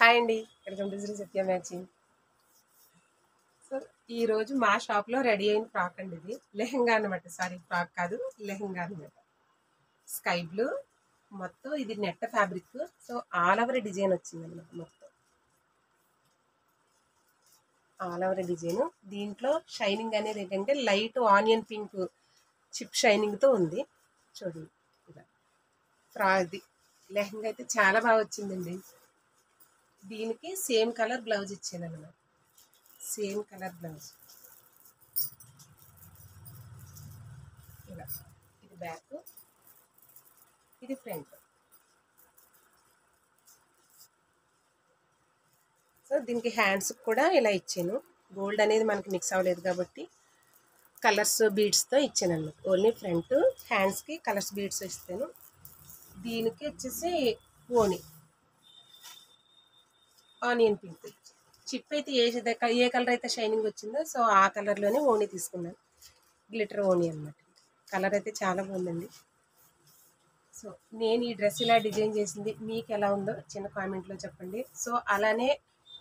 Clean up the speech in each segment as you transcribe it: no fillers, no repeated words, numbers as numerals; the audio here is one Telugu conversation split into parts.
హాయ్ అండి. Welcome to Shri Satya matching. So ఈరోజు మా షాప్లో రెడీ అయిన ఫ్రాక్ అండి. ఇది లెహంగా అనమాట. సారీ, ఫ్రాక్ కాదు, లెహంగా అనమాట. స్కై బ్లూ, మొత్తం ఇది net fabric. So all over design వచ్చింది అనమాట. మొత్తం ఆల్ ఓవర్ డిజైన్. దీంట్లో షైనింగ్ అనేది ఏంటంటే లైట్ ఆనియన్ పింక్ చిప్ షైనింగ్తో ఉంది. చూడండి, ఇలా ఇది లెహంగా అయితే చాలా బాగా వచ్చిందండి. దీనికి సేమ్ కలర్ బ్లౌజ్ ఇచ్చాను అనమాట. Same colour blouse. ఇలా ఇది బ్యాక్, ఇది ఫ్రంట్. సో దీనికి హ్యాండ్స్ కూడా ఇలా ఇచ్చాను. గోల్డ్ అనేది మనకి మిక్స్ అవ్వలేదు కాబట్టి కలర్స్ బీడ్స్తో ఇచ్చాను అన్నమాట. ఓన్లీ ఫ్రంట్ హ్యాండ్స్కి కలర్స్ బీడ్స్ ఇస్తాను. దీనికి వచ్చేసి ఓని ఆనియన్ పింక్ చిప్ అయితే ఏ కలర్ అయితే షైనింగ్ వచ్చిందో సో ఆ కలర్లోనే ఓని తీసుకున్నాను. గ్లిటర్ ఓని అన్నమాట. కలర్ అయితే చాలా బాగుందండి. సో నేను ఈ డ్రెస్ ఇలా డిజైన్ చేసింది మీకు ఎలా ఉందో చిన్న కామెంట్లో చెప్పండి. సో అలానే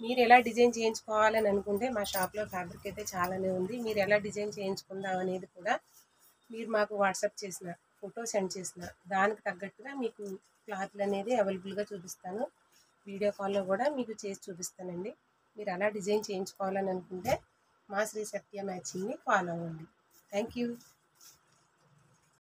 మీరు ఎలా డిజైన్ చేయించుకోవాలని అనుకుంటే మా షాప్లో ఫ్యాబ్రిక్ అయితే చాలానే ఉంది. మీరు ఎలా డిజైన్ చేయించుకుందాం అనేది కూడా మీరు మాకు వాట్సాప్ చేసిన ఫోటో సెండ్ చేసిన దానికి తగ్గట్టుగా మీకు క్లాత్లు అనేది అవైలబుల్గా చూపిస్తాను. వీడియో కాల్లో కూడా మీకు చేసి చూపిస్తానండి. మీరు అలా డిజైన్ చేయించుకోవాలని అనుకుంటే మా శ్రీ సత్య మ్యాచింగ్ని ఫాలో అవ్వండి. Thank you.